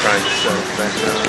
Trying to set it back down.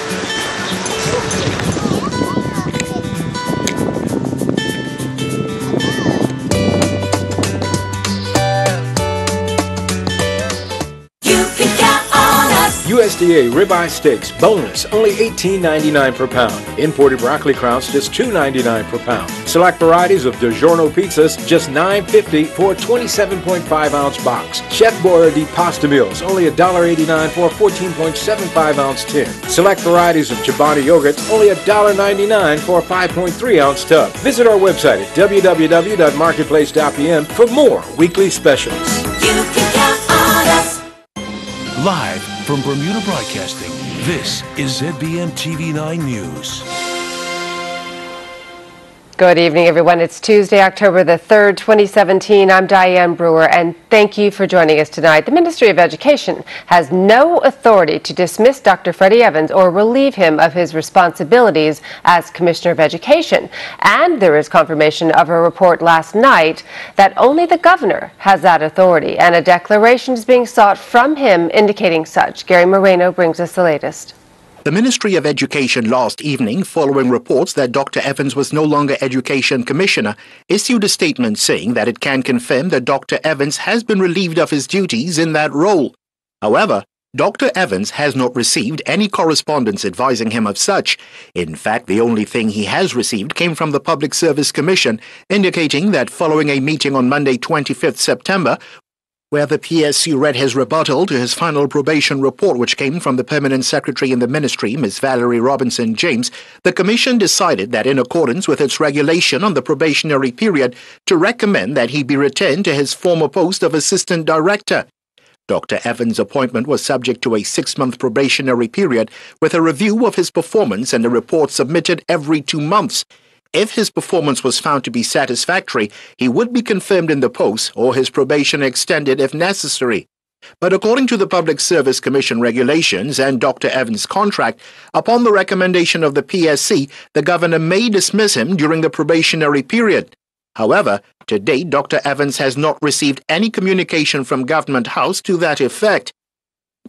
USDA ribeye steaks, boneless, only $18.99 per pound. Imported broccoli crowns, just $2.99 per pound. Select varieties of DiGiorno pizzas, just $9.50 for a 27.5-ounce box. Chef Boyardee pasta meals, only $1.89 for a 14.75-ounce tin. Select varieties of Chobani yogurt, only $1.99 for a 5.3-ounce tub. Visit our website at www.marketplace.pm for more weekly specials. You can count on us. Live from Bermuda Broadcasting, this is ZBM TV9 News. Good evening, everyone. It's Tuesday, October the 3rd, 2017. I'm Diane Brewer, and thank you for joining us tonight. The Ministry of Education has no authority to dismiss Dr. Freddie Evans or relieve him of his responsibilities as Commissioner of Education. And there is confirmation of a report last night that only the governor has that authority, and a declaration is being sought from him indicating such. Gary Moreno brings us the latest. The Ministry of Education last evening, following reports that Dr. Evans was no longer Education Commissioner, issued a statement saying that it can confirm that Dr. Evans has been relieved of his duties in that role. However, Dr. Evans has not received any correspondence advising him of such. In fact, the only thing he has received came from the Public Service Commission, indicating that following a meeting on Monday, 25th September, where the PSC read his rebuttal to his final probation report, which came from the Permanent Secretary in the Ministry, Ms. Valerie Robinson James, the Commission decided that in accordance with its regulation on the probationary period, to recommend that he be returned to his former post of Assistant Director. Dr. Evans' appointment was subject to a 6-month probationary period with a review of his performance and a report submitted every 2 months. If his performance was found to be satisfactory, he would be confirmed in the post or his probation extended if necessary. But according to the Public Service Commission regulations and Dr. Evans' contract, upon the recommendation of the PSC, the governor may dismiss him during the probationary period. However, to date, Dr. Evans has not received any communication from Government House to that effect.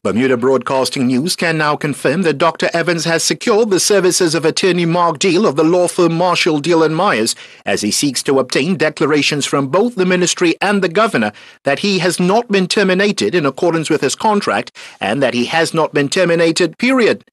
Bermuda Broadcasting News can now confirm that Dr. Evans has secured the services of attorney Mark Deal of the law firm Marshall, Deal & Myers as he seeks to obtain declarations from both the ministry and the governor that he has not been terminated in accordance with his contract and that he has not been terminated, period.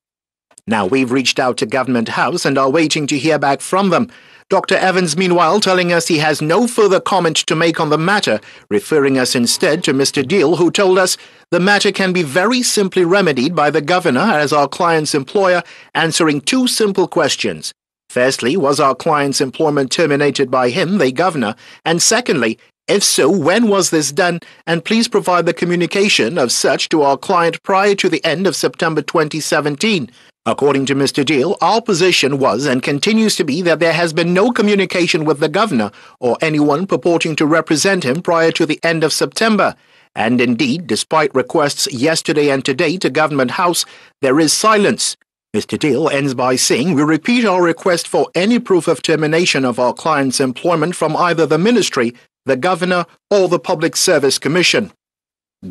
Now we've reached out to Government House and are waiting to hear back from them. Dr. Evans, meanwhile, telling us he has no further comment to make on the matter, referring us instead to Mr. Deal, who told us the matter can be very simply remedied by the governor as our client's employer, answering 2 simple questions. Firstly, was our client's employment terminated by him, the governor? And secondly, if so, when was this done? And please provide the communication of such to our client prior to the end of September 2017. According to Mr. Deal, our position was and continues to be that there has been no communication with the governor or anyone purporting to represent him prior to the end of September. And indeed, despite requests yesterday and today to Government House, there is silence. Mr. Deal ends by saying, we repeat our request for any proof of termination of our client's employment from either the ministry, the governor, or the Public Service Commission.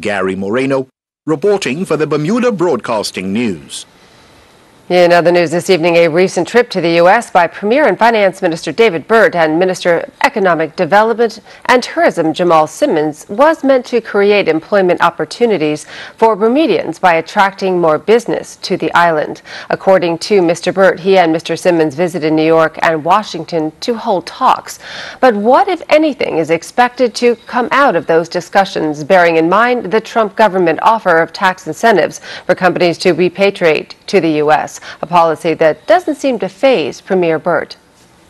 Gary Moreno, reporting for the Bermuda Broadcasting News. In other news this evening, a recent trip to the U.S. by Premier and Finance Minister David Burt and Minister of Economic Development and Tourism Jamal Simmons was meant to create employment opportunities for Bermudians by attracting more business to the island. According to Mr. Burt, he and Mr. Simmons visited New York and Washington to hold talks. But what, if anything, is expected to come out of those discussions, bearing in mind the Trump government offer of tax incentives for companies to repatriate to the U.S.? A policy that doesn't seem to faze Premier Burt.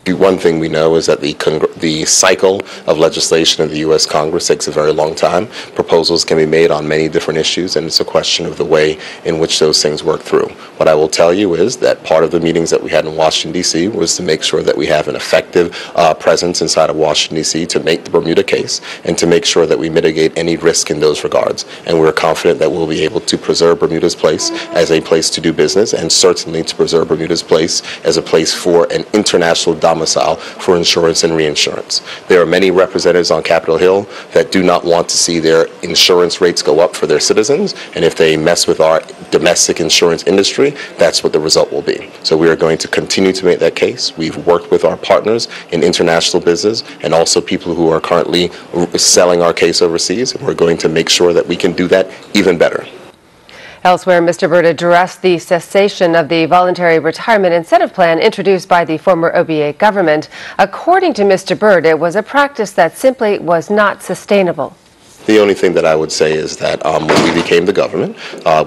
One thing we know is that the cycle of legislation in the U.S. Congress takes a very long time. Proposals can be made on many different issues, and it's a question of the way in which those things work through. What I will tell you is that part of the meetings that we had in Washington, D.C. was to make sure that we have an effective presence inside of Washington, D.C. to make the Bermuda case and to make sure that we mitigate any risk in those regards. And we're confident that we'll be able to preserve Bermuda's place as a place to do business and certainly to preserve Bermuda's place as a place for an international dominance domicile for insurance and reinsurance. There are many representatives on Capitol Hill that do not want to see their insurance rates go up for their citizens, and if they mess with our domestic insurance industry, that's what the result will be. So we are going to continue to make that case. We've worked with our partners in international business and also people who are currently selling our case overseas, and we're going to make sure that we can do that even better. Elsewhere, Mr. Byrd addressed the cessation of the voluntary retirement incentive plan introduced by the former OBA government. According to Mr. Byrd, it was a practice that simply was not sustainable. The only thing that I would say is that when we became the government,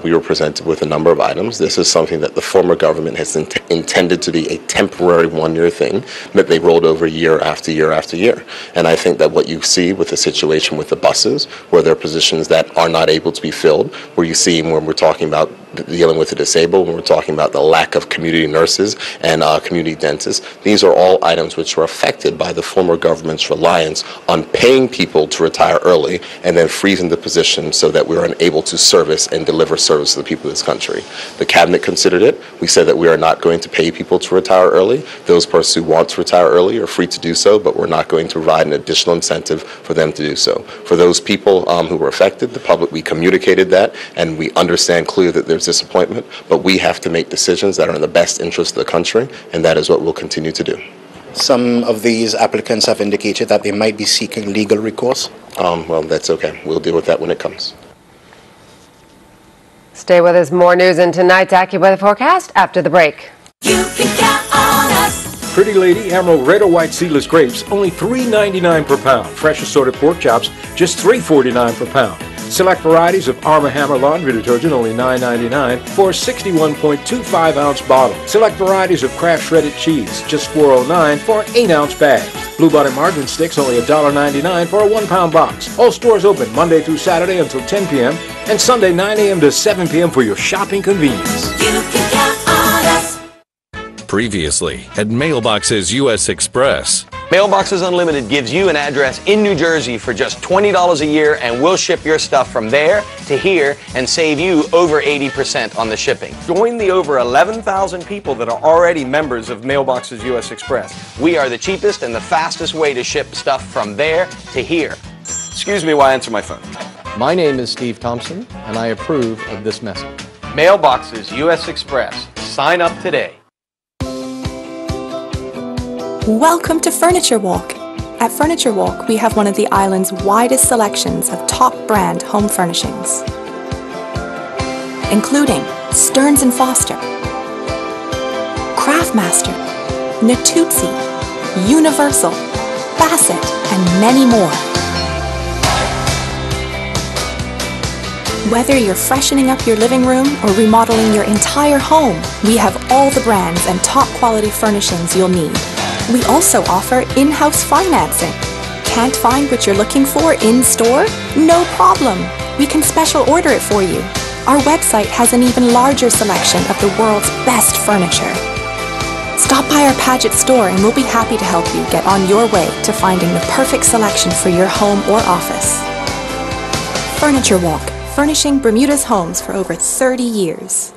we were presented with a number of items. This is something that the former government has intended to be a temporary one-year thing that they rolled over year after year after year. And I think that what you see with the situation with the buses, where there are positions that are not able to be filled, where you see when we're talking about dealing with the disabled, when we're talking about the lack of community nurses and community dentists, these are all items which were affected by the former government's reliance on paying people to retire early and then freezing the position so that we are unable to service and deliver service to the people of this country. The cabinet considered it. We said that we are not going to pay people to retire early. Those persons who want to retire early are free to do so, but we're not going to provide an additional incentive for them to do so. For those people who were affected, the public, we communicated that, and we understand clearly that there's disappointment, but we have to make decisions that are in the best interest of the country, and that is what we'll continue to do. Some of these applicants have indicated that they might be seeking legal recourse. Well, that's okay. We'll deal with that when it comes. Stay with us. More news in tonight's AccuWeather forecast after the break. You can count on us. Pretty Lady Emerald Red or White Seedless Grapes, only $3.99 per pound. Fresh assorted pork chops, just $3.49 per pound. Select varieties of Arm & Hammer laundry detergent, only $9.99 for a 61.25-ounce bottle. Select varieties of Kraft shredded cheese, just $4.09 for an 8-ounce bag. Blue Bottom margarine sticks, only $1.99 for a 1-pound box. All stores open Monday through Saturday until 10 p.m. and Sunday 9 a.m. to 7 p.m. for your shopping convenience. You can count on us. Previously at Mailboxes U.S. Express. Mailboxes Unlimited gives you an address in New Jersey for just $20 a year, and we'll ship your stuff from there to here and save you over 80% on the shipping. Join the over 11,000 people that are already members of Mailboxes U.S. Express. We are the cheapest and the fastest way to ship stuff from there to here. Excuse me while I answer my phone. My name is Steve Thompson, and I approve of this message. Mailboxes U.S. Express. Sign up today. Welcome to Furniture Walk. At Furniture Walk, we have one of the island's widest selections of top brand home furnishings, including Stearns & Foster, Craftmaster, Natuzzi, Universal, Bassett, and many more. Whether you're freshening up your living room or remodeling your entire home, we have all the brands and top quality furnishings you'll need. We also offer in-house financing. Can't find what you're looking for in-store? No problem. We can special order it for you. Our website has an even larger selection of the world's best furniture. Stop by our Paget store and we'll be happy to help you get on your way to finding the perfect selection for your home or office. Furniture Walk, furnishing Bermuda's homes for over 30 years.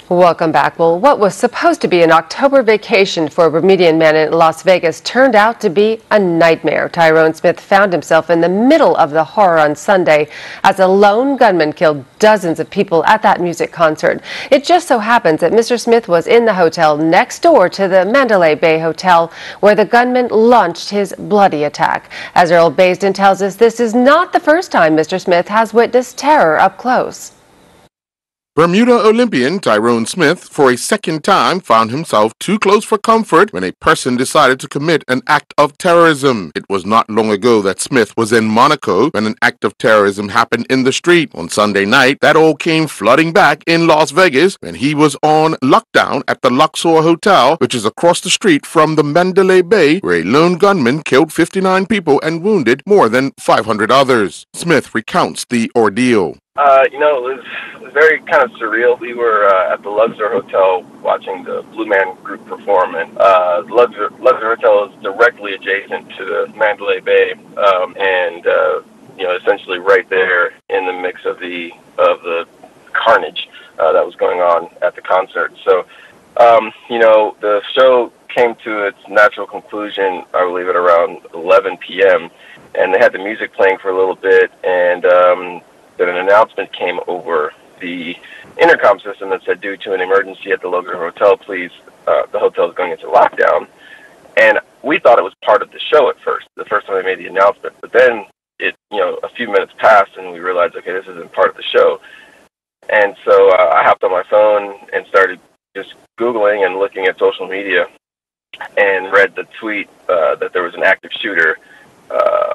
Welcome back. Well, what was supposed to be an October vacation for a Bermudian man in Las Vegas turned out to be a nightmare. Tyrone Smith found himself in the middle of the horror on Sunday as a lone gunman killed dozens of people at that music concert. It just so happens that Mr. Smith was in the hotel next door to the Mandalay Bay Hotel where the gunman launched his bloody attack. As Earl Baisden tells us, this is not the first time Mr. Smith has witnessed terror up close. Bermuda Olympian Tyrone Smith, for a second time, found himself too close for comfort when a person decided to commit an act of terrorism. It was not long ago that Smith was in Monaco when an act of terrorism happened in the street. On Sunday night, that all came flooding back in Las Vegas when he was on lockdown at the Luxor Hotel, which is across the street from the Mandalay Bay, where a lone gunman killed 59 people and wounded more than 500 others. Smith recounts the ordeal. It was very kind of surreal. We were at the Luxor Hotel watching the Blue Man Group perform, and the Luxor Hotel is directly adjacent to the Mandalay Bay, essentially right there in the mix of the carnage that was going on at the concert. So The show came to its natural conclusion, I believe, at around 11 p.m., and they had the music playing for a little bit, and then an announcement came over the intercom system that said, due to an emergency at the Luxor Hotel, please, the hotel is going into lockdown. And we thought it was part of the show at first, the first time they made the announcement. But then a few minutes passed, and we realized, okay, this isn't part of the show. And so I hopped on my phone and started just Googling and looking at social media, and read the tweet that there was an active shooter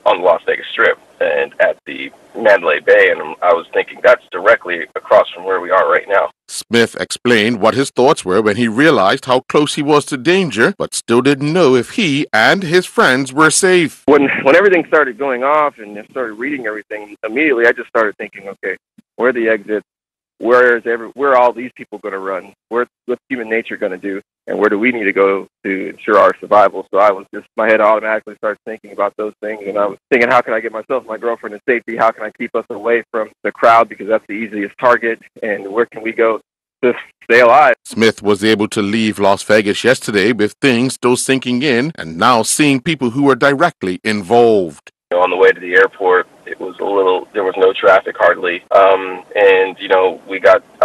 on the Las Vegas Strip and at the Mandalay Bay, and I was thinking that's directly across from where we are right now. Smith explained what his thoughts were when he realized how close he was to danger, but still didn't know if he and his friends were safe. When everything started going off and I started reading everything, immediately I just started thinking, okay, where are the exits? Where are all these people going to run? What's human nature going to do? And where do we need to go to ensure our survival? So my head automatically started thinking about those things, and I was thinking, how can I get myself and my girlfriend in safety? How can I keep us away from the crowd, because that's the easiest target? And where can we go to stay alive? Smith was able to leave Las Vegas yesterday with things still sinking in, and now seeing people who were directly involved. On the way to the airport, there was no traffic hardly.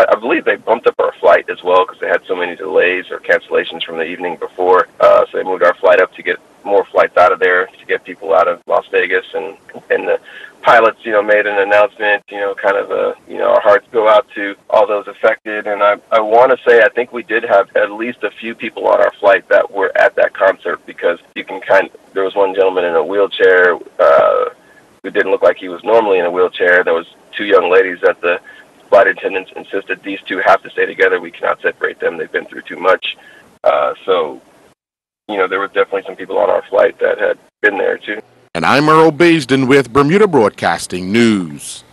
I believe they bumped up our flight as well because they had so many delays or cancellations from the evening before. So they moved our flight up to get more flights out of there, to get people out of Las Vegas. And the pilots, made an announcement, our hearts go out to all those affected. And I want to say, I think we did have at least a few people on our flight that were at that concert, because there was one gentleman in a wheelchair who didn't look like he was normally in a wheelchair. There was two young ladies that the flight attendants insisted these two have to stay together. We cannot separate them. They've been through too much. There were definitely some people on our flight that had been there too. And I'm Earl Baisden with Bermuda Broadcasting News.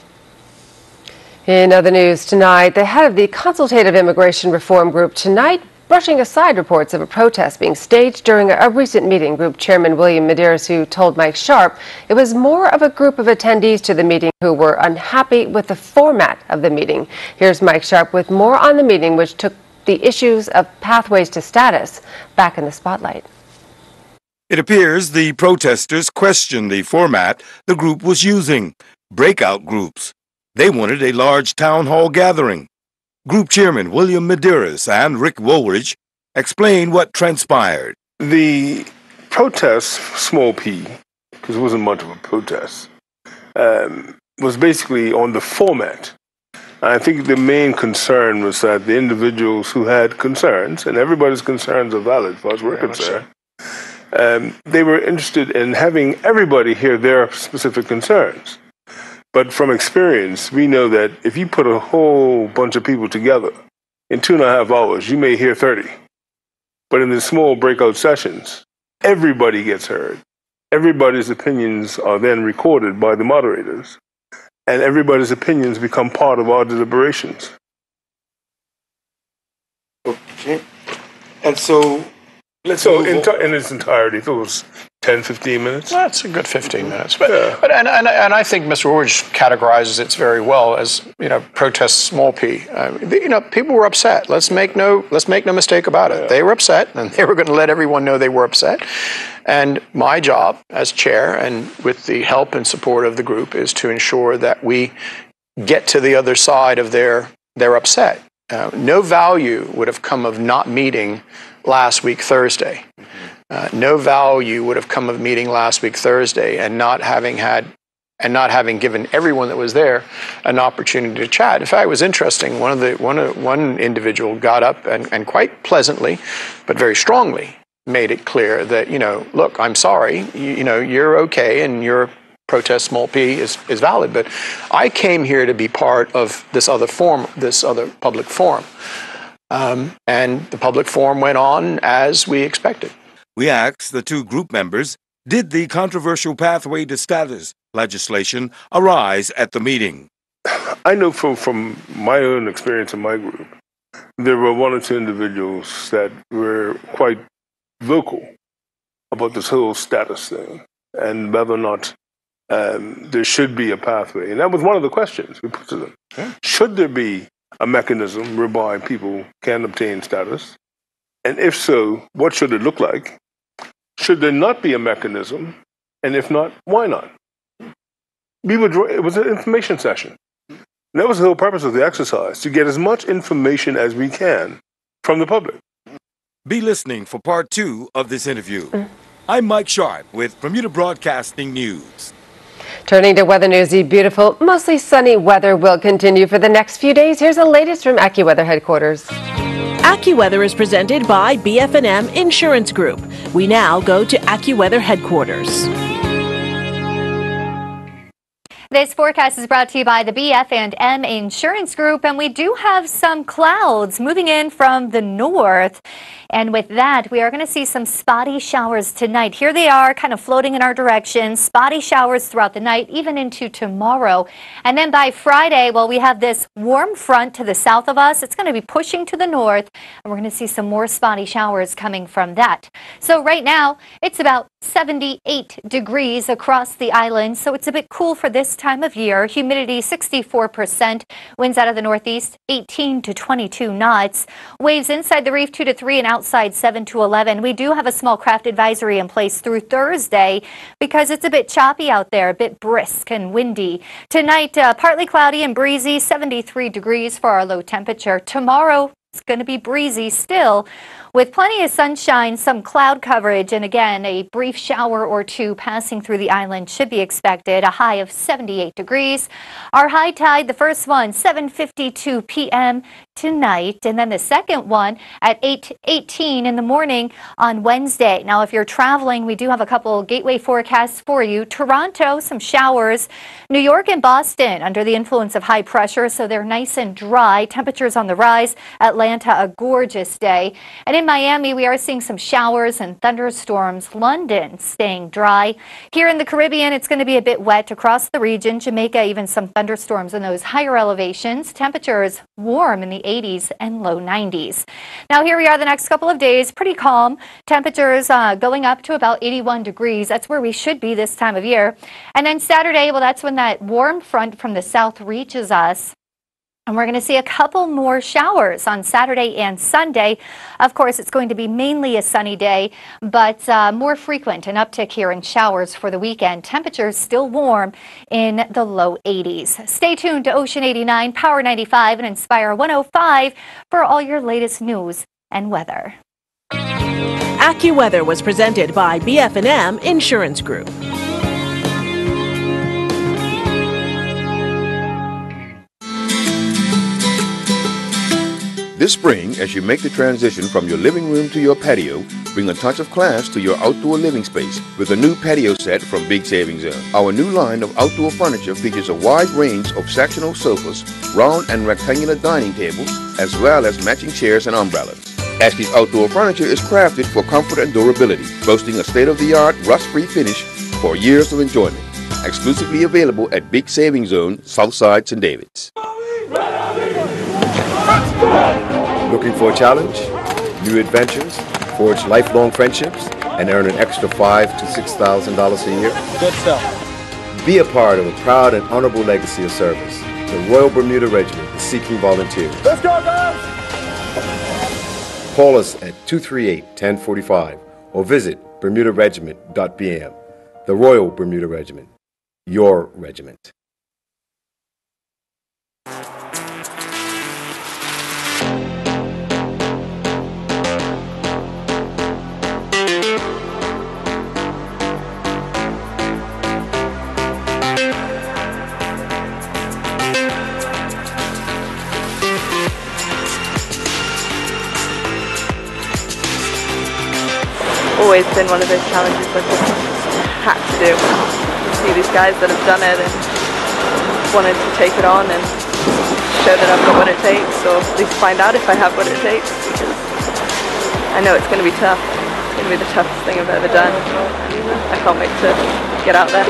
In other news tonight, the head of the Consultative Immigration Reform Group tonight brushing aside reports of a protest being staged during a recent meeting. Group Chairman William Medeiros, who told Mike Sharp it was more of a group of attendees to the meeting who were unhappy with the format of the meeting. Here's Mike Sharp with more on the meeting, which took the issues of pathways to status back in the spotlight. It appears the protesters questioned the format the group was using, breakout groups. They wanted a large town hall gathering. Group Chairman William Medeiros and Rick Woolridge explained what transpired. The protest, small p, because it wasn't much of a protest, was basically on the format. I think the main concern was that the individuals who had concerns, and everybody's concerns are valid as far as we're concerned, they were interested in having everybody hear their specific concerns. But from experience, we know that if you put a whole bunch of people together, in 2.5 hours, you may hear 30. But in the small breakout sessions, everybody gets heard. Everybody's opinions are then recorded by the moderators, and everybody's opinions become part of our deliberations. Okay. And so, in its entirety, if it was 10, 15 minutes? That's a good 15 minutes. But I think Mr. Woolridge categorizes it very well as, protests small p. People were upset. Let's make no mistake about it. They were upset, and they were going to let everyone know they were upset. And my job as chair, and with the help and support of the group, is to ensure that we get to the other side of their upset. No value would have come of not meeting last week Thursday. No value would have come of meeting last week Thursday and not having given everyone that was there an opportunity to chat. In fact, it was interesting. One individual got up and quite pleasantly, but very strongly, made it clear that, look, I'm sorry, you're okay, and your protest small p is valid, but I came here to be part of this other public forum. And the public forum went on as we expected. We asked the two group members, did the controversial pathway to status legislation arise at the meeting? I know from my own experience in my group, there were one or two individuals that were quite vocal about this whole status thing and whether or not there should be a pathway. And that was one of the questions we put to them. Yeah. Should there be a mechanism whereby people can obtain status? And if so, what should it look like? Should there not be a mechanism? And if not, why not? It was an information session. And that was the whole purpose of the exercise, to get as much information as we can from the public. Be listening for part 2 of this interview. I'm Mike Sharp with Bermuda Broadcasting News. Turning to weather news, the beautiful, mostly sunny weather will continue for the next few days. Here's the latest from AccuWeather headquarters. AccuWeather is presented by BF&M Insurance Group. We now go to AccuWeather headquarters. This forecast is brought to you by the BF&M Insurance Group, and we do have some clouds moving in from the north. And with that, we are going to see some spotty showers tonight. Here they are, kind of floating in our direction. Spotty showers throughout the night, even into tomorrow. And then by Friday, well, we have this warm front to the south of us. It's going to be pushing to the north, and we're going to see some more spotty showers coming from that. So right now, it's about 78 degrees across the island, so it's a bit cool for this time of year. Humidity 64%, winds out of the northeast 18 to 22 knots. Waves inside the reef 2 to 3 and outside 7 to 11. We do have a small craft advisory in place through Thursday because it's a bit choppy out there, a bit brisk and windy. Tonight, partly cloudy and breezy, 73 degrees for our low temperature. Tomorrow, it's going to be breezy still, with plenty of sunshine, some cloud coverage, and again, a brief shower or two passing through the island should be expected, a high of 78 degrees. Our high tide, the first one, 7:52 p.m. tonight, and then the second one at 8:18 in the morning on Wednesday. Now, if you're traveling, we do have a couple gateway forecasts for you. Toronto, some showers. New York and Boston under the influence of high pressure, so they're nice and dry. Temperatures on the rise. Atlanta, a gorgeous day. And in Miami, we are seeing some showers and thunderstorms. London staying dry. Here in the Caribbean, it's going to be a bit wet across the region. Jamaica, even some thunderstorms in those higher elevations. Temperatures warm in the 80s and low 90s. Now here we are the next couple of days, pretty calm. Temperatures going up to about 81 degrees. That's where we should be this time of year. And then Saturday, well, that's when that warm front from the south reaches us. And we're going to see a couple more showers on Saturday and Sunday. Of course, it's going to be mainly a sunny day, but more frequent, an uptick here in showers for the weekend. Temperatures still warm in the low 80s. Stay tuned to Ocean 89, Power 95, and Inspire 105 for all your latest news and weather. AccuWeather was presented by BF&M Insurance Group. This spring, as you make the transition from your living room to your patio, bring a touch of class to your outdoor living space with a new patio set from Big Savings Zone. Our new line of outdoor furniture features a wide range of sectional sofas, round and rectangular dining tables, as well as matching chairs and umbrellas. Ashley's outdoor furniture is crafted for comfort and durability, boasting a state-of-the-art rust-free finish for years of enjoyment. Exclusively available at Big Savings Zone, Southside, St. David's. Looking for a challenge, new adventures, forge lifelong friendships, and earn an extra $5,000 to $6,000 a year? Good stuff. Be a part of a proud and honorable legacy of service. The Royal Bermuda Regiment is seeking volunteers. Let's go, guys! Call us at 238-1045 or visit bermudaregiment.bm. The Royal Bermuda Regiment, your regiment. Always been one of those challenges I've just had to do. To see these guys that have done it and wanted to take it on and show that I've got what it takes, or at least find out if I have what it takes, because I know it's going to be tough. It's going to be the toughest thing I've ever done. I can't wait to get out there.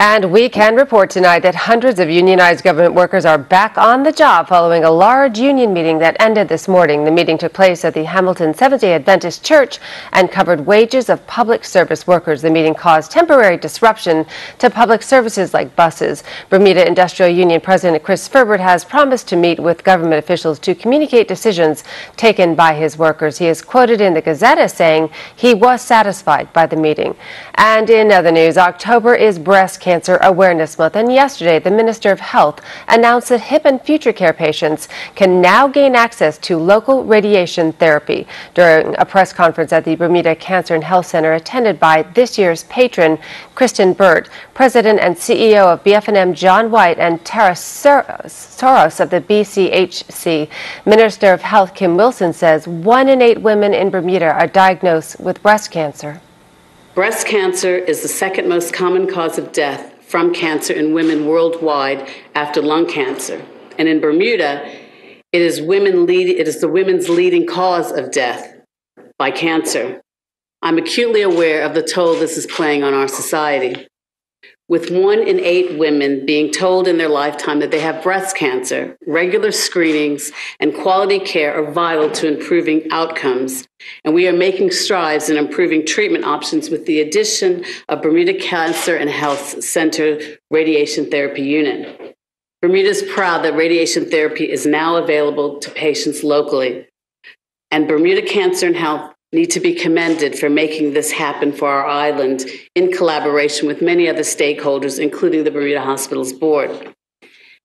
And we can report tonight that hundreds of unionized government workers are back on the job following a large union meeting that ended this morning. The meeting took place at the Hamilton Seventh-day Adventist Church and covered wages of public service workers. The meeting caused temporary disruption to public services like buses. Bermuda Industrial Union President Chris Ferbert has promised to meet with government officials to communicate decisions taken by his workers. He is quoted in the Gazette as saying he was satisfied by the meeting. And in other news, October is Breast Cancer Awareness Month, and yesterday the Minister of Health announced that hip and future care patients can now gain access to local radiation therapy. During a press conference at the Bermuda Cancer and Health Center attended by this year's patron, Kristen Burt, President and CEO of BF&M John White and Tara Soros of the BCHC, Minister of Health Kim Wilson says 1 in 8 women in Bermuda are diagnosed with breast cancer. Breast cancer is the second most common cause of death from cancer in women worldwide after lung cancer. And in Bermuda, it is the women's leading cause of death by cancer. I'm acutely aware of the toll this is playing on our society. With 1 in 8 women being told in their lifetime that they have breast cancer, regular screenings and quality care are vital to improving outcomes. And we are making strides in improving treatment options with the addition of Bermuda Cancer and Health Center Radiation Therapy Unit. Bermuda is proud that radiation therapy is now available to patients locally. And Bermuda Cancer and Health need to be commended for making this happen for our island in collaboration with many other stakeholders, including the Bermuda Hospitals Board.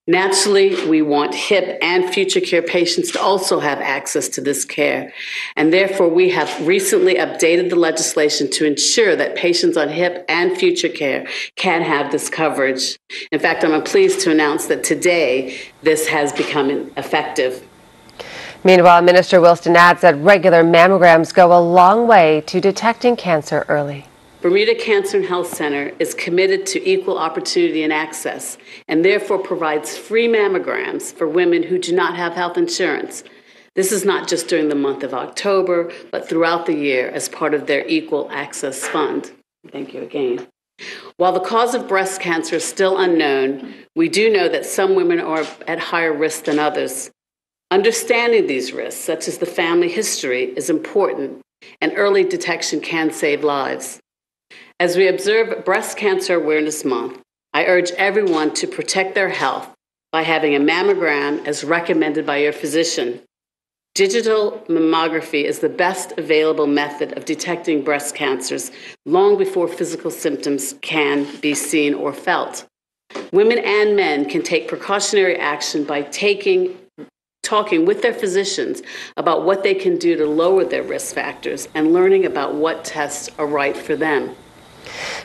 Naturally, we want hip and future care patients to also have access to this care, and therefore we have recently updated the legislation to ensure that patients on hip and future care can have this coverage. In fact, I'm pleased to announce that today this has become effective. Meanwhile, Minister Wilson adds that regular mammograms go a long way to detecting cancer early. Bermuda Cancer and Health Center is committed to equal opportunity and access, and therefore provides free mammograms for women who do not have health insurance. This is not just during the month of October, but throughout the year as part of their Equal Access Fund. Thank you again. While the cause of breast cancer is still unknown, we do know that some women are at higher risk than others. Understanding these risks, such as the family history, is important, and early detection can save lives. As we observe Breast Cancer Awareness Month, I urge everyone to protect their health by having a mammogram as recommended by your physician. Digital mammography is the best available method of detecting breast cancers long before physical symptoms can be seen or felt. Women and men can take precautionary action by talking with their physicians about what they can do to lower their risk factors and learning about what tests are right for them.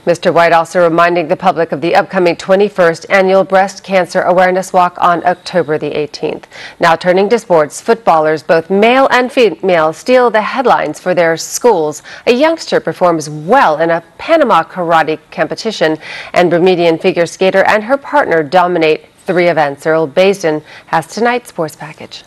Mr. White also reminding the public of the upcoming 21st Annual Breast Cancer Awareness Walk on October the 18th. Now turning to sports, footballers, both male and female, steal the headlines for their schools. A youngster performs well in a Panama karate competition, and Bermudian figure skater and her partner dominate 3 events. Earl Baisden has tonight's sports package.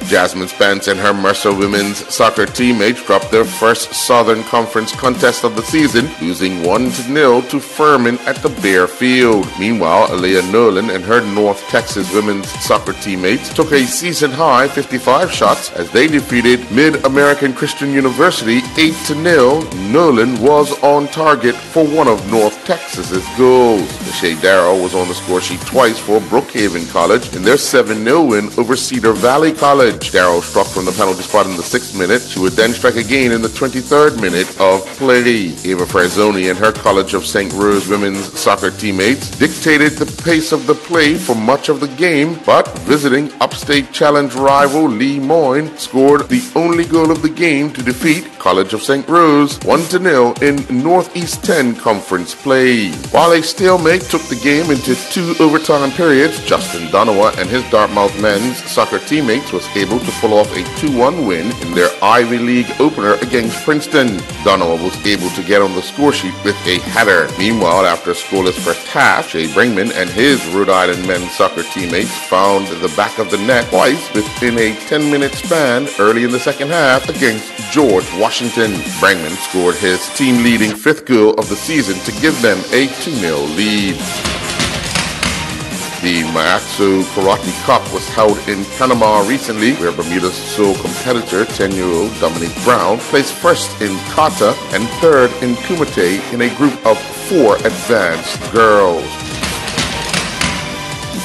Jasmine Spence and her Mercer women's soccer teammates dropped their first Southern Conference contest of the season, losing 1-0 to Furman at the Bear Field. Meanwhile, Alea Nolan and her North Texas women's soccer teammates took a season-high 55 shots as they defeated Mid-American Christian University 8-0. Nolan was on target for one of North Texas's goals. Lachey Darrow was on the score sheet twice for Brookhaven College in their 7-0 win over Cedar Valley College. Darrow struck from the penalty spot in the 6th minute. She would then strike again in the 23rd minute of play. Ava Frazzoni and her College of St. Rose women's soccer teammates dictated the pace of the play for much of the game, but visiting upstate challenge rival Lee Moyne scored the only goal of the game to defeat College of St. Rose 1-0 in Northeast 10 conference play. While a stalemate took the game into 2 overtime periods, Justin Donowa and his Dartmouth men's soccer teammates was able to pull off a 2-1 win in their Ivy League opener against Princeton. Donowa was able to get on the score sheet with a header. Meanwhile, after a scoreless first half, Jay Brinkman and his Rhode Island men's soccer teammates found the back of the net twice within a 10-minute span early in the second half against George Washington. Brangman scored his team-leading 5th goal of the season to give them a 2-0 lead. The Maatsu Karate Cup was held in Panama recently, where Bermuda's sole competitor, 10-year-old Dominique Brown, placed first in kata and third in kumite in a group of 4 advanced girls.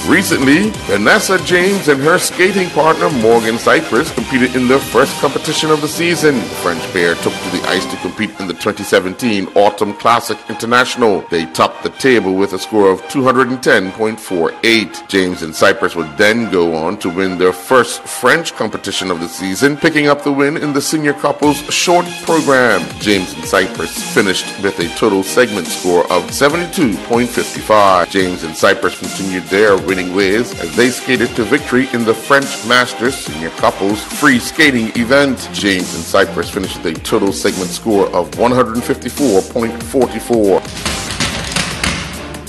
Recently, Vanessa James and her skating partner Morgan Cypress competed in their first competition of the season. The French pair took to the ice to compete in the 2017 Autumn Classic International. They topped the table with a score of 210.48. James and Cypress would then go on to win their first French competition of the season, picking up the win in the senior couples short program. James and Cypress finished with a total segment score of 72.55. James and Cypress continued their winning ways as they skated to victory in the French Masters Senior Couples Free Skating event. James and Cypress finished with a total segment score of 154.44.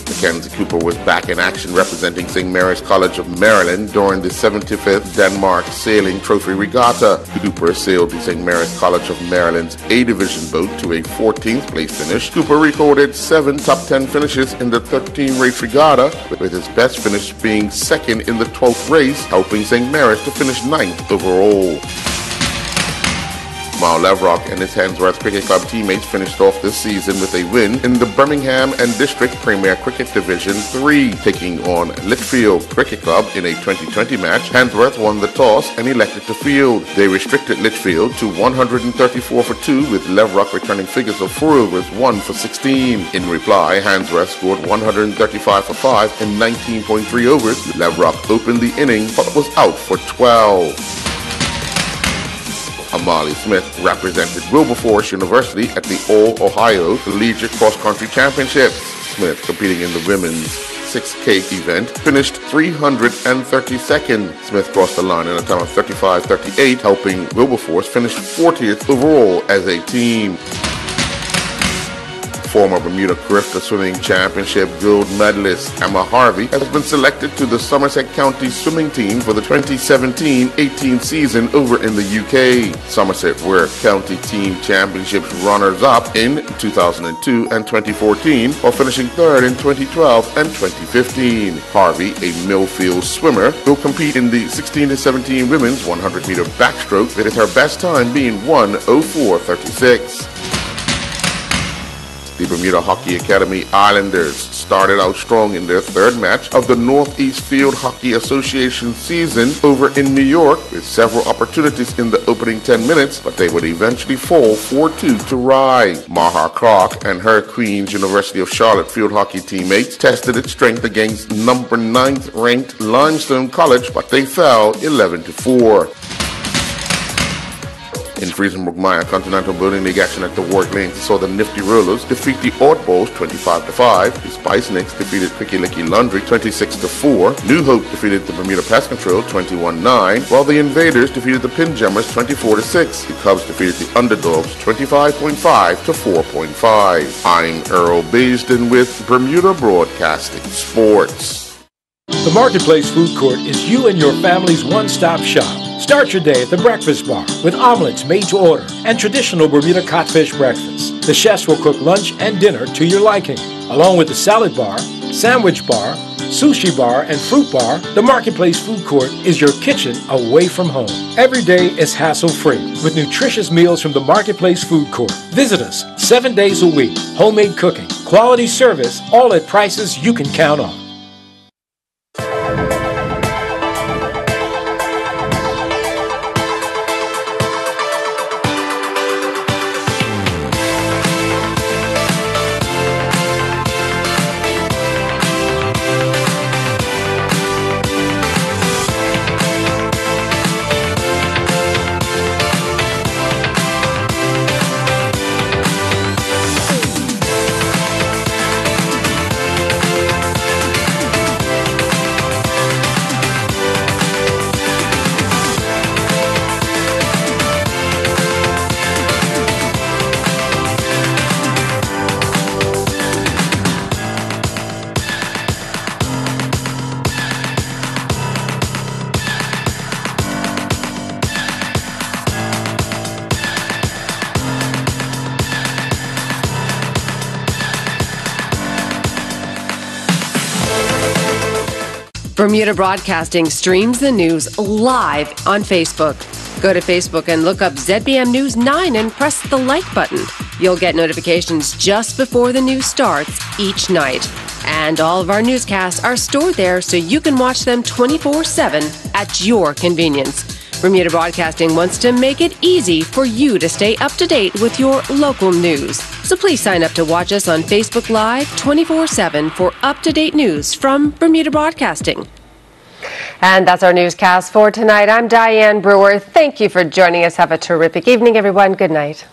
Mackenzie Cooper was back in action representing St. Mary's College of Maryland during the 75th Denmark Sailing Trophy Regatta. Cooper sailed the St. Mary's College of Maryland's A-Division boat to a 14th place finish. Cooper recorded 7 top 10 finishes in the 13-race regatta, with his best finish being second in the 12th race, helping St. Mary's to finish 9th overall. Mal Levrock and his Handsworth Cricket Club teammates finished off this season with a win in the Birmingham and District Premier Cricket Division 3, taking on Litchfield Cricket Club in a 2020 match. Handsworth won the toss and elected to field. They restricted Litchfield to 134 for 2, with Levrock returning figures of 4 overs, 1 for 16. In reply, Handsworth scored 135 for 5 in 19.3 overs. Levrock opened the inning but was out for 12. Amali Smith represented Wilberforce University at the All-Ohio Collegiate Cross Country Championships. Smith, competing in the women's 6K event, finished 332nd. Smith crossed the line in a time of 35.38, helping Wilberforce finish 40th overall as a team. Former Bermuda Carifta Swimming Championship gold medalist Emma Harvey has been selected to the Somerset County swimming team for the 2017-18 season over in the UK. Somerset were county team championships runners-up in 2002 and 2014, while finishing third in 2012 and 2015. Harvey, a Millfield swimmer, will compete in the 16-17 women's 100-meter backstroke, with her best time being 1:04.36. The Bermuda Hockey Academy Islanders started out strong in their third match of the Northeast Field Hockey Association season over in New York, with several opportunities in the opening 10 minutes, but they would eventually fall 4-2 to Rye. Maha Clark and her Queen's University of Charlotte field hockey teammates tested its strength against number 9th ranked Limestone College, but they fell 11-4. In Friesenburg-Meyer Continental Building League action at the Warwick Lanes, saw the Nifty Rollers defeat the Oddballs 25-5. The Spice Nicks defeated Quicky Licky Laundry 26-4. New Hope defeated the Bermuda Pest Control 21-9, while the Invaders defeated the Pinjammers 24-6. The Cubs defeated the Underdogs 25.5 to 4.5. I'm Earl Baisden with Bermuda Broadcasting Sports. The Marketplace Food Court is you and your family's one-stop shop. Start your day at the Breakfast Bar with omelets made to order and traditional Bermuda codfish breakfast. The chefs will cook lunch and dinner to your liking. Along with the salad bar, sandwich bar, sushi bar, and fruit bar, the Marketplace Food Court is your kitchen away from home. Every day is hassle-free with nutritious meals from the Marketplace Food Court. Visit us 7 days a week. Homemade cooking, quality service, all at prices you can count on. Bermuda Broadcasting streams the news live on Facebook. Go to Facebook and look up ZBM News 9 and press the like button. You'll get notifications just before the news starts each night. And all of our newscasts are stored there so you can watch them 24/7 at your convenience. Bermuda Broadcasting wants to make it easy for you to stay up to date with your local news. So please sign up to watch us on Facebook Live 24/7 for up-to-date news from Bermuda Broadcasting. And that's our newscast for tonight. I'm Diane Brewer. Thank you for joining us. Have a terrific evening, everyone. Good night.